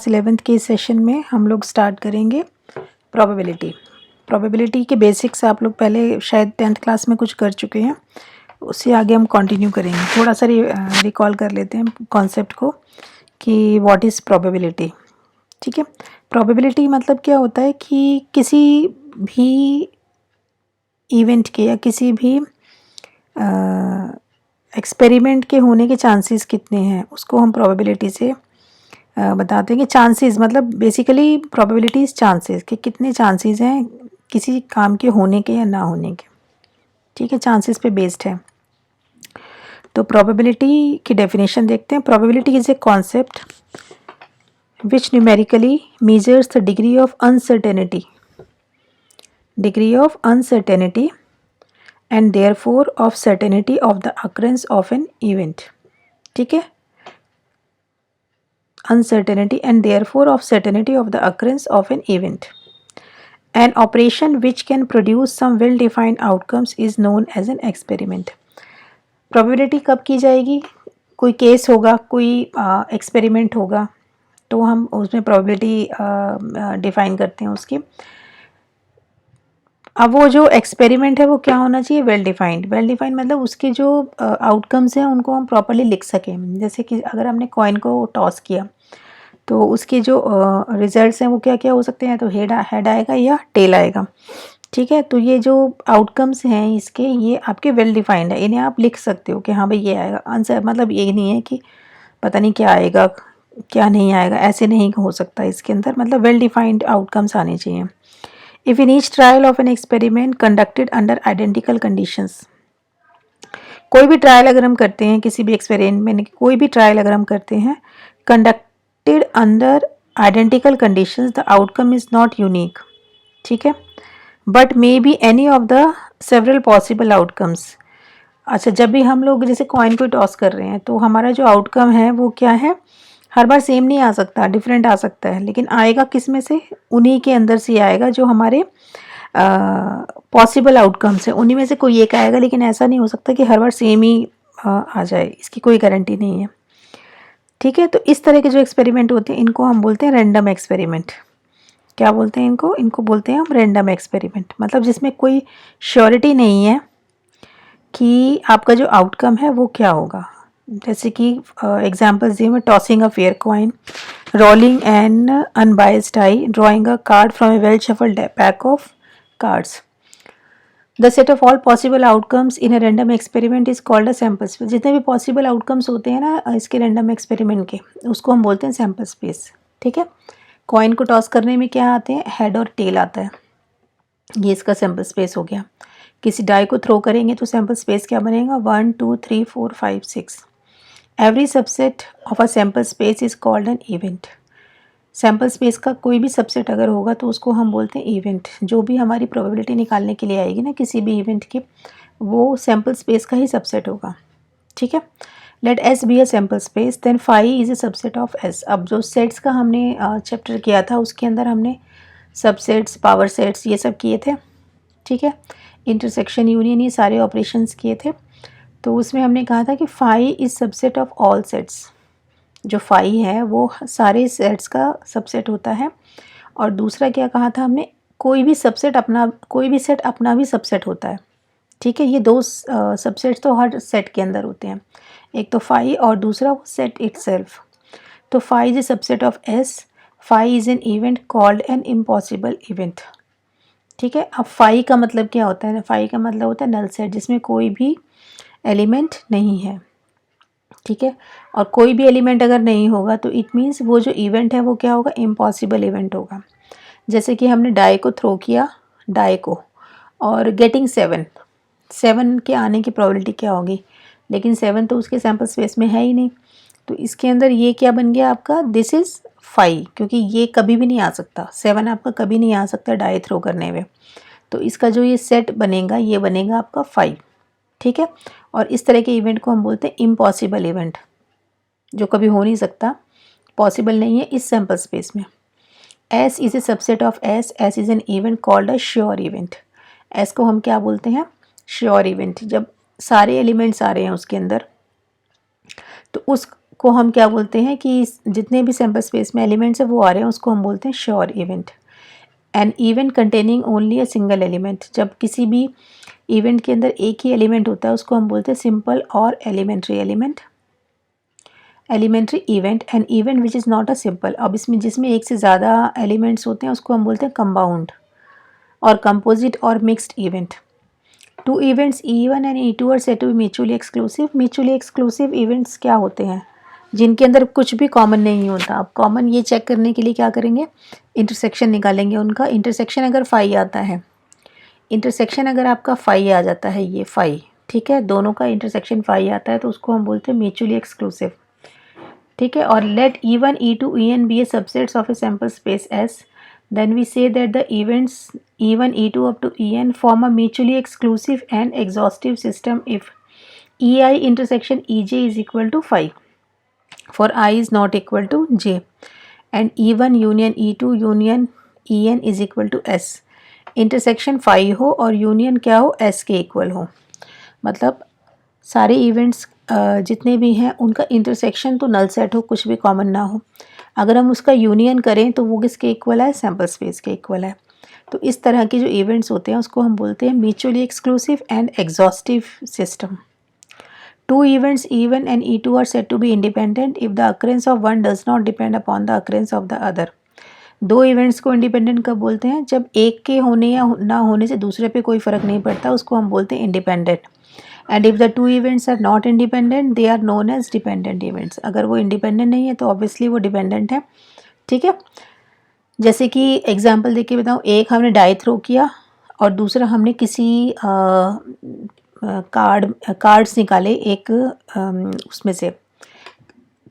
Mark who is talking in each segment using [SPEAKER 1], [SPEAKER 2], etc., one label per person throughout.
[SPEAKER 1] 11th के session में हम लोग स्टार्ट करेंगे प्रोबेबिलिटी के बेसिक्स आप लोग पहले शायद 10th क्लास में कुछ कर चुके हैं, उससे आगे हम कंटिन्यू करेंगे। थोड़ा सा रिकॉल कर लेते हैं कॉन्सेप्ट को कि व्हाट इज़ प्रोबेबिलिटी। ठीक है, प्रोबेबिलिटी मतलब क्या होता है कि किसी भी इवेंट के या किसी भी एक्सपेरिमेंट के होने के चांसेस कितने हैं उसको हम प्रोबेबिलिटी से बताते हैं कि चांसेस मतलब बेसिकली प्रोबेबिलिटीज चांसेस कि कितने चांसेस हैं किसी काम के होने के या ना होने के। ठीक है, चांसेस पे बेस्ड है। तो प्रोबेबिलिटी की डेफिनेशन देखते हैं। Probability is a concept which numerically measures the degree of uncertainty and therefore of certainty of the occurrence of an event. ठीक है, uncertainty and therefore of certainty of the occurrence of an event. An operation which can produce some well-defined outcomes is known as an experiment. Probability कब की जाएगी? कोई case होगा, कोई experiment होगा तो हम उसमें probability डिफाइन करते हैं उसकी। अब वो जो एक्सपेरिमेंट है वो क्या होना चाहिए? वेल डिफाइंड मतलब उसके जो आउटकम्स हैं उनको हम प्रॉपरली लिख सकें। जैसे कि अगर हमने कॉइन को टॉस किया तो उसके जो रिजल्ट्स हैं वो क्या क्या हो सकते हैं, तो हेड आएगा या टेल आएगा। ठीक है, तो ये जो आउटकम्स हैं इसके ये आपके वेल डिफाइंड है, इन्हें आप लिख सकते हो कि हाँ भाई ये आएगा। आंसर मतलब ये नहीं है कि पता नहीं क्या आएगा क्या नहीं आएगा, ऐसे नहीं हो सकता इसके अंदर। मतलब वेल डिफाइंड आउटकम्स आने चाहिए। If in each trial of an experiment conducted under identical conditions, कोई भी ट्रायल अगर हम करते हैं किसी भी एक्सपेरिमेंट कोई भी ट्रायल अगर हम करते हैं conducted under identical conditions the outcome is not unique. ठीक है, but may be any of the several possible outcomes. अच्छा, जब भी हम लोग जैसे कॉइन को टॉस कर रहे हैं तो हमारा जो आउटकम है वो क्या है, हर बार सेम नहीं आ सकता, डिफरेंट आ सकता है, लेकिन आएगा किस में से? उन्हीं के अंदर से आएगा जो हमारे पॉसिबल आउटकम्स है, उन्हीं में से कोई एक आएगा। लेकिन ऐसा नहीं हो सकता कि हर बार सेम ही आ जाए, इसकी कोई गारंटी नहीं है। ठीक है, तो इस तरह के जो एक्सपेरिमेंट होते हैं इनको हम बोलते हैं रैंडम एक्सपेरिमेंट। क्या बोलते हैं इनको बोलते हैं हम रैंडम एक्सपेरिमेंट। मतलब जिसमें कोई श्योरिटी नहीं है कि आपका जो आउटकम है वो क्या होगा। जैसे कि एग्जाम्पल्स दिए में tossing a fair coin, rolling an unbiased die, drawing a card from a well shuffled pack of cards. The set of all possible outcomes in a random experiment is called a sample space. जितने भी possible outcomes होते हैं ना इसके random experiment के, उसको हम बोलते हैं सैम्पल स्पेस। ठीक है, कॉइन को टॉस करने में क्या आते हैं? हेड और टेल आता है, ये इसका सैम्पल स्पेस हो गया। किसी डाई को थ्रो करेंगे तो सैम्पल स्पेस क्या बनेगा? 1 2 3 4 5 6। Every subset of a sample space is called an event. Sample space का कोई भी सबसेट अगर होगा तो उसको हम बोलते हैं इवेंट। जो भी हमारी प्रोबेबिलिटी निकालने के लिए आएगी ना किसी भी इवेंट की, वो सैम्पल स्पेस का ही सबसेट होगा। ठीक है, let S be a sample space then phi is a subset of S. अब जो सेट्स का हमने चैप्टर किया था उसके अंदर हमने सबसेट्स, पावर सेट्स ये सब किए थे। ठीक है, इंटरसेक्शन, यूनियन, ये सारे ऑपरेशंस किए थे। तो उसमें हमने कहा था कि phi is subset of all sets. जो फाई है वो सारे सेट्स का सबसेट होता है। और दूसरा क्या कहा था हमने? कोई भी सेट अपना भी सबसेट होता है। ठीक है, ये दो सबसेट्स तो हर सेट के अंदर होते हैं, एक तो फाई और दूसरा सेट इटसेल्फ। तो phi is a subset of S. Phi is an event called an impossible event. ठीक है, अब फाई का मतलब क्या होता है? फाई का मतलब होता है नल सेट, जिसमें कोई भी एलिमेंट नहीं है। ठीक है, और कोई भी एलिमेंट अगर नहीं होगा तो इट मीन्स वो जो इवेंट है वो क्या होगा? इम्पॉसिबल इवेंट होगा। जैसे कि हमने डाई को थ्रो किया, डाई को, और गेटिंग 7 के आने की प्रोबेबिलिटी क्या होगी? लेकिन 7 तो उसके सैम्पल स्पेस में है ही नहीं, तो इसके अंदर ये क्या बन गया आपका? दिस इज़ फाई, क्योंकि ये कभी भी नहीं आ सकता। 7 आपका कभी नहीं आ सकता डाई थ्रो करने में, तो इसका जो ये सेट बनेगा ये बनेगा आपका 5। ठीक है, और इस तरह के इवेंट को हम बोलते हैं इम्पॉसिबल इवेंट, जो कभी हो नहीं सकता, पॉसिबल नहीं है इस सैम्पल स्पेस में। S is a subset of S. S is an event called a sure event. S को हम क्या बोलते हैं? Sure event. जब सारे एलिमेंट्स आ रहे हैं उसके अंदर तो उस को हम क्या बोलते हैं कि जितने भी सैम्पल स्पेस में एलिमेंट्स है वो आ रहे हैं उसको हम बोलते हैं sure event. An event containing only a single element, जब किसी भी इवेंट के अंदर एक ही एलिमेंट होता है उसको हम बोलते हैं सिंपल और elementary event. An event which is not a simple, अब इसमें जिसमें एक से ज़्यादा एलिमेंट्स होते हैं उसको हम बोलते हैं कंपाउंड और कंपोजिट और mixed event. Two events E1 and E2 are said to be mutually exclusive. Mutually exclusive events क्या होते हैं? जिनके अंदर कुछ भी कॉमन नहीं होता। अब कॉमन ये चेक करने के लिए क्या करेंगे, इंटरसेक्शन निकालेंगे उनका। इंटरसेक्शन अगर 5 आता है, इंटरसेक्शन अगर आपका 5 आ जाता है, ये 5, ठीक है, दोनों का इंटरसेक्शन 5 आता है तो उसको हम बोलते हैं म्यूचुअली एक्सक्लूसिव, ठीक है। और let E1 E2 En be a subsets of a sample space S, then we say that the events E1 E2 up to En form a mutually exclusive and exhaustive system if EI intersection EJ is equal to 5 for I is not equal to J, and E1 union E2 union En is equal to S। Intersection 5 हो और union क्या हो, S के equal हो। मतलब सारे events जितने भी हैं उनका इंटरसेक्शन तो नल सेट हो, कुछ भी कॉमन ना हो। अगर हम उसका यूनियन करें तो वो किसके इक्वल है, सैम्पल स्पेस के इक्वल है। तो इस तरह के जो इवेंट्स होते हैं उसको हम बोलते हैं mutually exclusive and exhaustive system. Two events E1 and E2 are said to be independent if the occurrence of one does not depend upon the occurrence of the other. दो इवेंट्स को independent कब बोलते हैं, जब एक के होने या ना होने से दूसरे पे कोई फ़र्क नहीं पड़ता, उसको हम बोलते हैं independent. And if the two events are not independent they are known as dependent events. अगर वो इंडिपेंडेंट नहीं है तो ऑब्वियसली वो डिपेंडेंट है, ठीक है। जैसे कि एग्जांपल देके बताऊँ, एक हमने डाई थ्रो किया और दूसरा हमने किसी कार्ड्स निकाले, एक उसमें से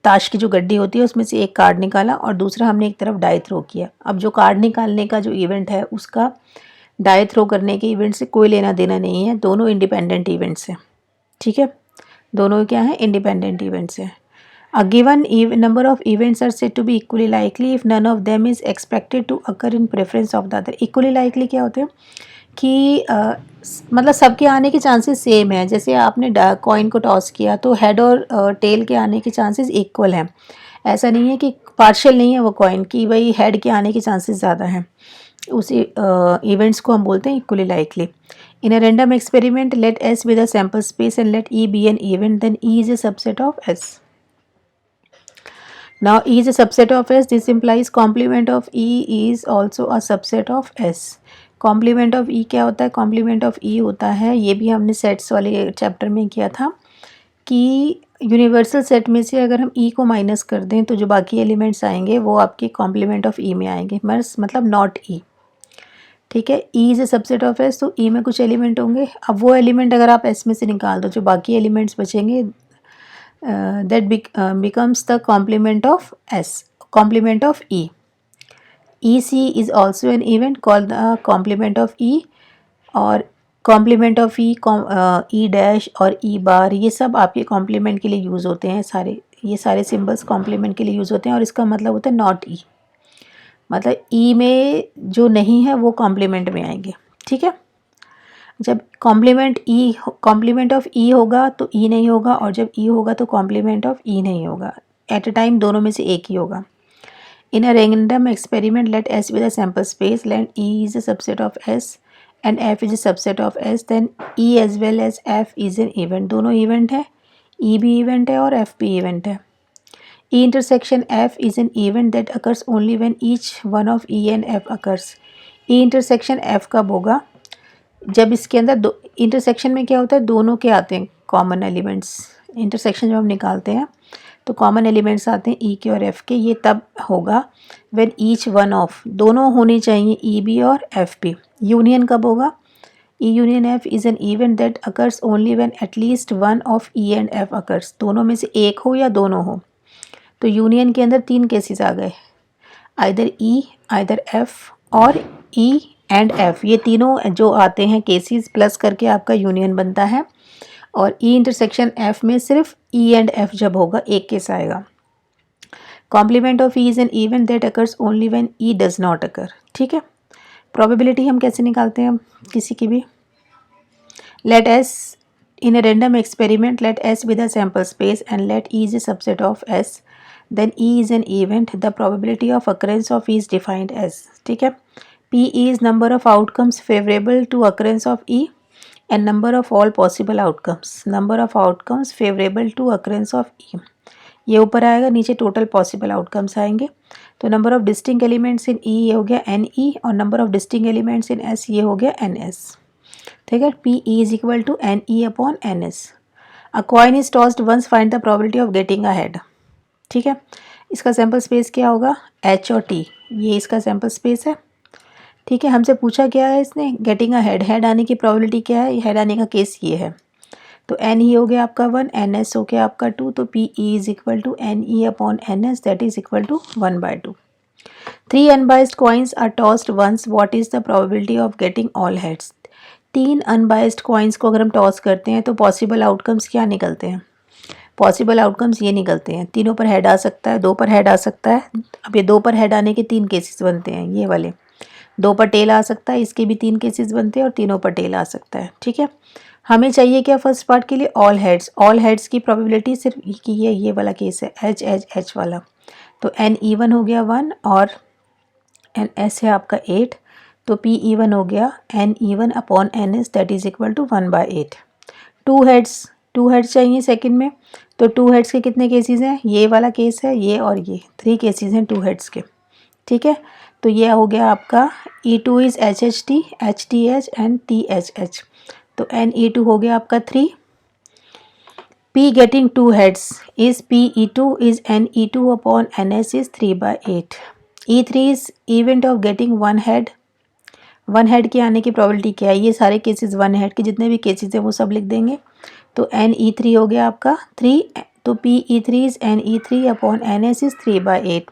[SPEAKER 1] ताश की जो गड्डी होती है उसमें से एक कार्ड निकाला और दूसरा हमने एक तरफ डाई थ्रो किया। अब जो कार्ड निकालने का जो इवेंट है उसका डाई थ्रो करने के इवेंट से कोई लेना देना नहीं है, दोनों इंडिपेंडेंट इवेंट्स हैं, ठीक है। दोनों क्या हैं, इंडिपेंडेंट इवेंट्स हैं। A given number of events are said to be equally likely if none of them is expected to occur in preference of the other। equally likely क्या होते हैं कि मतलब सबके आने के चांसेस सेम है। जैसे आपने कॉइन को टॉस किया तो हेड और टेल के आने के चांसेस इक्वल हैं। ऐसा नहीं है कि पार्शियल नहीं है वो कॉइन की भाई हेड के आने के चांसेस ज़्यादा हैं। उसी इवेंट्स को हम बोलते हैं equally likely. In a random experiment, let S be the sample space and let E be an event, then E is a subset of S. Now E is a subset of S, this implies complement of E is also a subset of S. Complement of E क्या होता है, complement of E होता है, ये भी हमने sets वाले chapter में किया था कि यूनिवर्सल सेट में से अगर हम E को माइनस कर दें तो जो बाकी एलिमेंट्स आएंगे वो आपके कॉम्प्लीमेंट ऑफ E में आएंगे, मतलब नॉट E, ठीक है। E is a subset of S, तो E में कुछ एलिमेंट होंगे। अब वो एलिमेंट अगर आप S में से निकाल दो, जो बाकी एलिमेंट्स बचेंगे that becomes the complement of S, complement of E। EC is also an event called the complement of E, और complement of E, E dash और E बार, ये सब आपके कॉम्प्लीमेंट के लिए यूज़ होते हैं। सारे ये सारे सिम्बल्स कॉम्प्लीमेंट के लिए यूज़ होते हैं और इसका मतलब होता है नॉट E, मतलब E में जो नहीं है वो कॉम्प्लीमेंट में आएंगे, ठीक है। जब कॉम्प्लीमेंट ऑफ E होगा तो E नहीं होगा, और जब E होगा तो कॉम्प्लीमेंट ऑफ E नहीं होगा। एट अ टाइम दोनों में से एक ही होगा। In a random experiment let S be the sample space, let E is a subset of S and F is a subset of S, then E as well as F is an event। दोनों event है, E भी event है और F भी event है। E intersection F is an event that occurs only when each one of E and F occurs। E intersection F कब होगा, जब इसके अंदर दो इंटरसेक्शन में क्या होता है, दोनों के आते हैं कॉमन एलिमेंट्स। इंटरसेक्शन जब हम निकालते हैं तो कॉमन एलिमेंट्स आते हैं E के और F के, ये तब होगा व्हेन ईच वन ऑफ, दोनों होने चाहिए E भी और F भी। यूनियन कब होगा, E union F is an event that occurs only when at least one of E and F occurs, दोनों में से एक हो या दोनों हो। तो यूनियन के अंदर 3 केसेस आ गए, आइदर E, आइदर F और E एंड F, ये तीनों जो आते हैं केसेस प्लस करके आपका यूनियन बनता है। और E इंटरसेक्शन F में सिर्फ E एंड F जब होगा एक केस आएगा। Complement of E is an event that occurs only when E does not occur, ठीक है। प्रोबेबिलिटी हम कैसे निकालते हैं किसी की भी, late S In a random experiment, let S be the sample space and let E is a subset of S. Then E is an event. The probability of occurrence of E is defined as, ठीक है, PE is number of outcomes favorable to occurrence of E and number of all possible outcomes. Number of outcomes favorable to occurrence of E. ये ऊपर आएगा, नीचे total possible outcomes आएंगे. तो number of distinct elements in E ये हो गया NE और number of distinct elements in S ये हो गया NS. ठीक है, PE is equal to NE upon NS. A coin is tossed once, find the probability of getting a head. ठीक है, इसका सैम्पल स्पेस क्या होगा, H और T, ये इसका सैम्पल स्पेस है. ठीक है, हमसे पूछा क्या है इसने, गेटिंग अ हेड, हेड आने की प्रोबेबिलिटी क्या है, हेड आने का केस ये है. तो N ही हो गया आपका 1, NS हो गया आपका 2, तो PE is equal to NE upon NS that is equal to 1/2. 3 unbiased coins are tossed once, what is the probability of getting all heads. 3 unbiased coins को अगर हम टॉस करते हैं तो पॉसिबल आउटकम्स क्या निकलते हैं, पॉसिबल आउटकम्स ये निकलते हैं, तीनों पर हेड आ सकता है, 2 पर हेड आ सकता है. अब ये 2 पर हेड आने के 3 केसेस बनते हैं, ये वाले 2 पर टेल आ सकता है, इसके भी 3 केसेस बनते हैं और तीनों पर टेल आ सकता है. ठीक है, हमें चाहिए क्या फर्स्ट पार्ट के लिए, ऑल हेड्स. ऑल हेड्स की प्रोबेबिलिटी सिर्फ कि ये वाला केस है, H वाला. तो NE1 हो गया 1 और NS है आपका 8, तो PE1 हो गया NE1 upon NS that is equal to 1/8. 2 heads चाहिए सेकंड में, तो 2 हेड्स के कितने केसेस हैं, ये वाला केस है, ये और ये 3 केसेस हैं 2 हेड्स के. ठीक है, तो ये हो गया आपका E2 is HHT, HTH and THH. तो NE2 हो गया आपका 3. P getting 2 heads is PE2 is NE2 upon NS is 3/8. E3 is event of getting 1 head. 1 head के आने की प्रोबेबिलिटी क्या है, ये सारे केसेस 1 head के जितने भी केसेस हैं वो सब लिख देंगे. तो NE3 हो गया आपका 3, तो PE3 is NE3 upon NS is 3/8.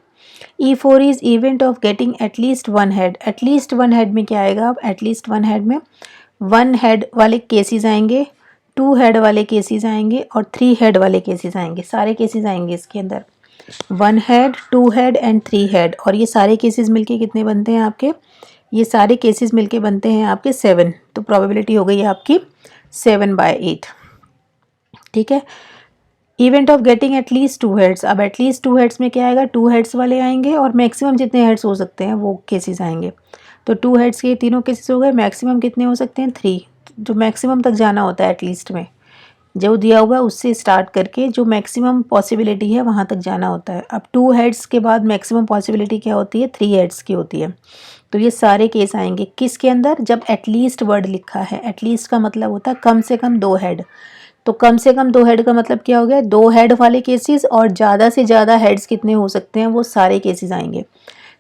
[SPEAKER 1] E4 is event of getting at least 1 head. at least 1 head में क्या आएगा, अब at least 1 head में 1 head वाले केसेस आएंगे, 2 हेड वाले केसेस आएंगे और 3 हेड वाले केसेस आएंगे. सारे केसेस आएंगे इसके अंदर, 1 हेड, 2 हेड एंड 3 हेड. और ये सारे केसेस मिलके कितने बनते हैं आपके, ये सारे केसेस मिलके बनते हैं आपके 7. तो प्रोबेबिलिटी हो गई आपकी 7/8. ठीक है, event of getting at least 2 heads. अब एटलीस्ट 2 हेड्स में क्या आएगा, 2 हेड्स वाले आएंगे और मैक्सिमम जितने हेड्स हो सकते हैं वो केसेस आएंगे. तो 2 हेड्स के तीनों केसेस हो गए, मैक्सिमम कितने हो सकते हैं 3. जो मैक्सिमम तक जाना होता है एटलीस्ट में, जो दिया हुआ है उससे स्टार्ट करके जो मैक्सिमम पॉसिबिलिटी है वहाँ तक जाना होता है. अब 2 हेड्स के बाद मैक्सिमम पॉसिबिलिटी क्या होती है, 3 हेड्स की होती है. तो ये सारे केस आएंगे किसके अंदर, जब एटलीस्ट वर्ड लिखा है. एटलीस्ट का मतलब होता है कम से कम 2 हेड. तो कम से कम 2 हेड का मतलब क्या हो गया, 2 हेड वाले केसेस और ज़्यादा से ज़्यादा हेड्स कितने हो सकते हैं वो सारे केसेस आएंगे.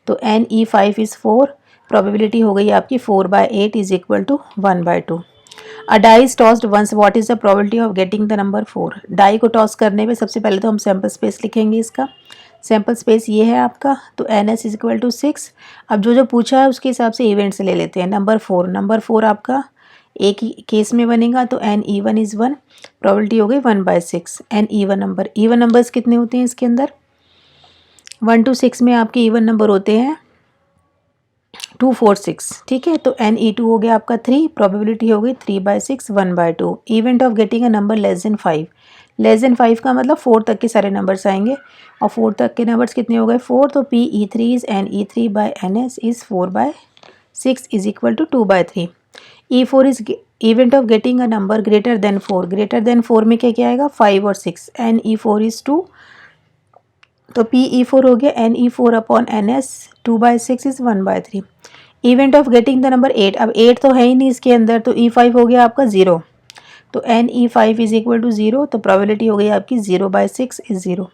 [SPEAKER 1] तो NE5 इज़ 4, प्रोबेबिलिटी हो गई आपकी 4/8 is equal to 1/2. A die is tossed once, what is the probability of getting the number 4. Die को टॉस करने पे सबसे पहले तो हम सैम्पल स्पेस लिखेंगे. इसका सैम्पल स्पेस ये है आपका, तो NS इज इक्वल टू 6. अब जो जो पूछा है उसके हिसाब से इवेंट से ले लेते हैं. नंबर 4 आपका एक ही केस में बनेगा, तो NE1 इज़ 1, प्रोबेबिलिटी हो गई 1/6. NE1 नंबर, इवन नंबर्स कितने होते हैं इसके अंदर, 1 to 6 में आपके इवन नंबर होते हैं 2, 4, 6. ठीक है, तो NE2 हो गया आपका 3, प्रोबेबिलिटी हो गई 3/6, 1/2. Event of getting a number less than 5. Less than 5 का मतलब 4 तक के सारे नंबर्स आएंगे और 4 तक के नंबर्स कितने हो गए 4, तो PE3 is NE3/NS is 4/6 is equal to 2/3. E4 is event of getting a number greater than 4. Greater than 4 में क्या क्या आएगा 5 और 6. NE4 इज 2, तो PE4 हो गया NE4 upon NS 2/6 is 1/3. Event of getting the number 8. अब 8 तो है ही नहीं इसके अंदर, तो E5 हो गया आपका 0, तो NE5 इज इक्वल टू 0, तो प्रोबेबिलिटी हो गई आपकी 0/6 is 0.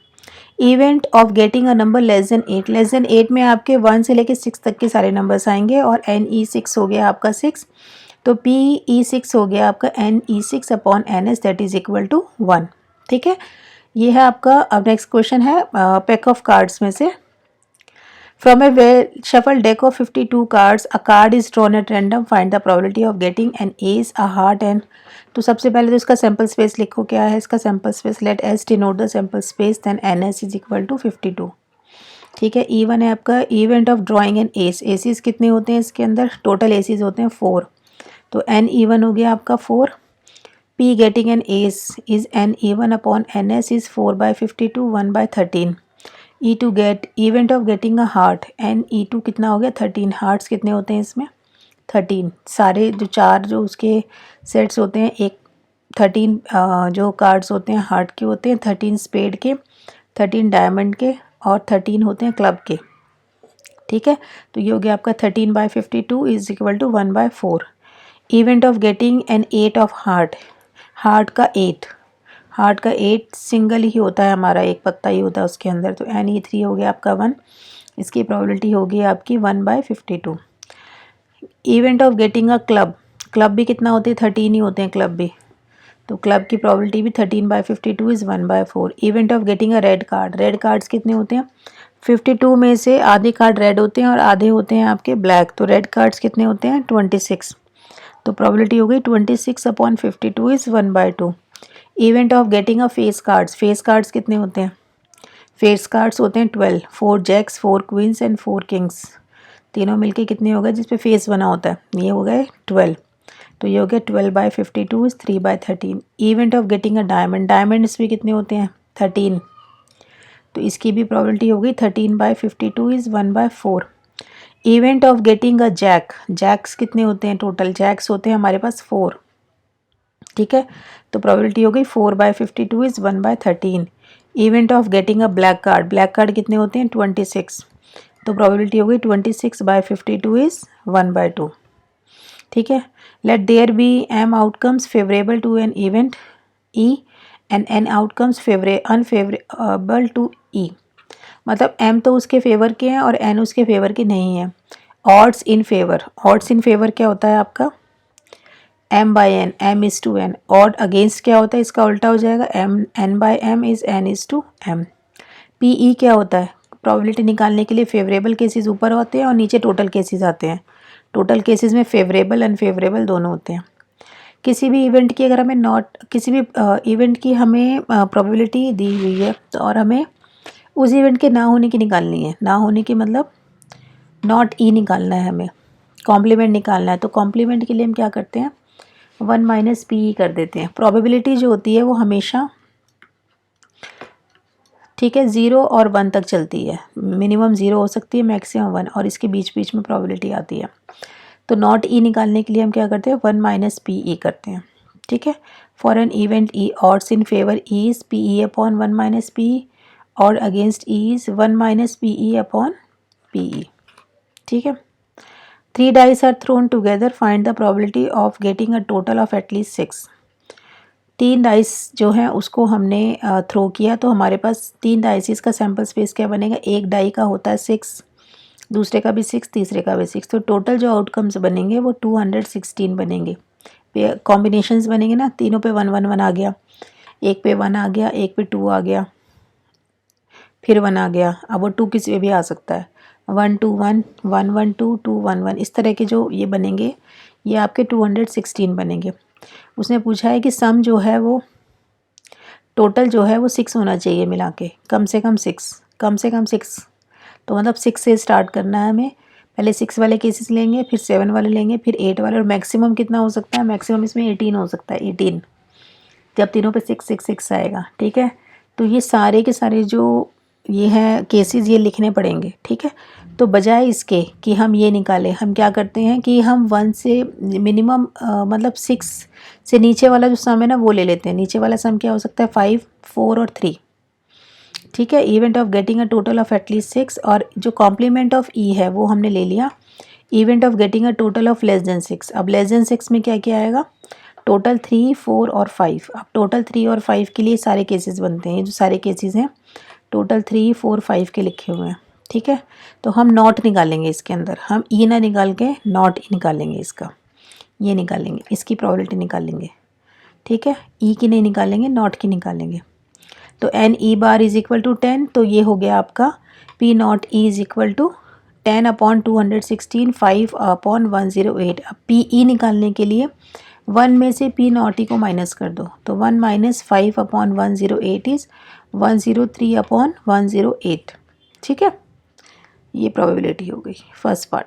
[SPEAKER 1] Event of getting a number less than 8. Less than 8 में आपके 1 से लेके 6 तक के सारे नंबर्स आएंगे और NE6 हो गया आपका 6, तो PE6 हो गया आपका NE6 upon NS that is equal to 1. ठीक है, ये है आपका. अब नेक्स्ट क्वेश्चन है पैक ऑफ कार्ड्स में से. From a well shuffled deck of 52 cards, a card is drawn at random. Find the probability of getting an ace, a heart and. तो सबसे पहले तो इसका सैम्पल स्पेस लिखो, क्या है इसका sample space, let S denote the sample space, then NS is equal to 52. ठीक है, E1 है आपका, event of drawing an ace. Aces कितने होते हैं इसके अंदर, टोटल एसीज होते हैं 4, तो NE1 हो गया आपका 4. P getting an ace is n even upon ns is 4/52 1/13. E2 get event of getting a heart n E2 कितना हो गया 13. हार्ट्स कितने होते हैं इसमें 13. सारे जो चार जो उसके सेट्स होते हैं एक 13 जो कार्ड्स होते हैं हार्ट के होते हैं 13 स्पेड के 13 डायमंड के और 13 होते हैं क्लब के. ठीक है तो ये हो गया आपका 13/52 is equal to 1/4. Event of getting an 8 of heart. Heart का 8 सिंगल ही होता है हमारा एक पत्ता ही होता है उसके अंदर तो Ne3 हो गया आपका 1. इसकी प्रोबेबिलिटी होगी आपकी 1/52. Event of getting a club भी कितना होते हैं 13 ही होते हैं क्लब भी तो क्लब की प्रोबेबिलिटी भी 13/52 is 1/4. Event of getting a red cards कितने होते हैं 52 में से आधे कार्ड रेड होते हैं और आधे होते हैं आपके ब्लैक तो रेड कार्ड्स कितने होते हैं 26 तो प्रोबेबिलिटी हो गई 26/52 is 1/2. Event of getting a face cards कितने होते हैं फेस कार्ड्स होते हैं 12 4 जैक्स 4 क्वींस एंड 4 किंग्स तीनों मिलके कितने हो गए जिसपे फेस बना होता है ये हो गए 12 तो ये हो गया 12/52 is 3/13. Event of getting a diamonds भी कितने होते हैं 13 तो इसकी भी प्रोबेबिलिटी हो गई 13/52 is 1/4. Event of getting a jacks कितने होते हैं टोटल जैक्स होते हैं हमारे पास 4 ठीक है तो प्रोबेबिलिटी हो गई 4/52 is 1/13. Event of getting a black card कितने होते हैं 26 तो प्रोबेबिलिटी हो गई 26/52 इज 1/2. ठीक है let there be m outcomes favourable to an event E and n outcomes unfavourable to E. मतलब m तो उसके फेवर के हैं और n उसके फेवर के नहीं है. ऑड्स इन फेवर क्या होता है आपका m/n m is to n. Odd against क्या होता है इसका उल्टा हो जाएगा n/m is n is to m. PE क्या होता है प्रोबेबिलिटी निकालने के लिए फेवरेबल केसेस ऊपर होते हैं और नीचे टोटल केसेस आते हैं. टोटल केसेस में फेवरेबल अनफेवरेबल दोनों होते हैं. किसी भी इवेंट की अगर हमें किसी भी इवेंट की हमें प्रोबेबिलिटी दी हुई है तो और हमें उस इवेंट के ना होने की निकालनी है. ना होने की मतलब नॉट ई निकालना है हमें कॉम्प्लीमेंट निकालना है. तो कॉम्प्लीमेंट के लिए हम क्या करते हैं 1 - PE कर देते हैं. प्रोबेबिलिटी जो होती है वो हमेशा ठीक है 0 और 1 तक चलती है. मिनिमम 0 हो सकती है मैक्सिमम 1 और इसके बीच में प्रोबेबिलिटी आती है. तो नॉट ई निकालने के लिए हम क्या करते हैं 1 - PE करते हैं. ठीक है for an event E odds in favour E is PE upon 1 - PE और against E is 1 - PE upon PE. ठीक है 3 dice are thrown together find the probability of getting a total of at least 6. 3 dice जो हैं उसको हमने throw किया तो हमारे पास 3 डाइसिस का सैम्पल स्पेस क्या बनेगा. एक डाई का होता है 6 दूसरे का भी 6 तीसरे का भी 6 तो टोटल जो आउटकम्स बनेंगे वो 216 बनेंगे. कॉम्बिनेशंस बनेंगे ना तीनों पे 1 1 1 आ गया एक पे 1 आ गया एक पे 2 आ गया फिर 1 आ गया. अब वो 2 किसी पे भी आ सकता है 1 2 1 1 1 2 2 1 1 इस तरह के जो ये बनेंगे ये आपके 216 बनेंगे. उसने पूछा है कि सम जो है वो टोटल जो है वो 6 होना चाहिए मिला के कम से कम 6 तो मतलब 6 से स्टार्ट करना है हमें. पहले 6 वाले केसेस लेंगे फिर 7 वाले लेंगे फिर 8 वाले और मैक्सिमम कितना हो सकता है मैक्सिमम इसमें 18 हो सकता है 18 जब तीनों पे 6 6 6 आएगा. ठीक है तो ये सारे के सारे जो ये हैं केसेस ये लिखने पड़ेंगे. ठीक है तो बजाय इसके कि हम ये निकालें हम क्या करते हैं कि हम 1 से मिनिमम मतलब 6 से नीचे वाला जो सम है ना वो ले लेते हैं. नीचे वाला सम क्या हो सकता है 5 4 और 3. ठीक है event of getting a total of at least 6 और जो कॉम्प्लीमेंट ऑफ ई है वो हमने ले लिया. Event of getting a total of less than 6. अब लेस देन 6 में क्या क्या आएगा टोटल 3 4 और 5. अब टोटल 3 और 5 के लिए सारे केसेस बनते हैं. ये जो सारे केसेस हैं टोटल 3 4 5 के लिखे हुए हैं. ठीक है तो हम नॉट निकालेंगे इसके अंदर हम ई ना निकाल के नॉट ई निकालेंगे इसका ये निकालेंगे इसकी प्रोबेबिलिटी निकालेंगे. ठीक है ई की नहीं निकालेंगे नॉट की निकालेंगे. तो n E bar is equal to 10 तो ये हो गया आपका P not E is equal to 10 upon 216 5 upon 108. अब पी ई निकालने के लिए 1 में से पी नॉट ई को माइनस कर दो तो 1 - 5 अपॉन 108 इज 103 अपॉन 108. ठीक है ये प्रोबेबिलिटी हो गई फर्स्ट पार्ट.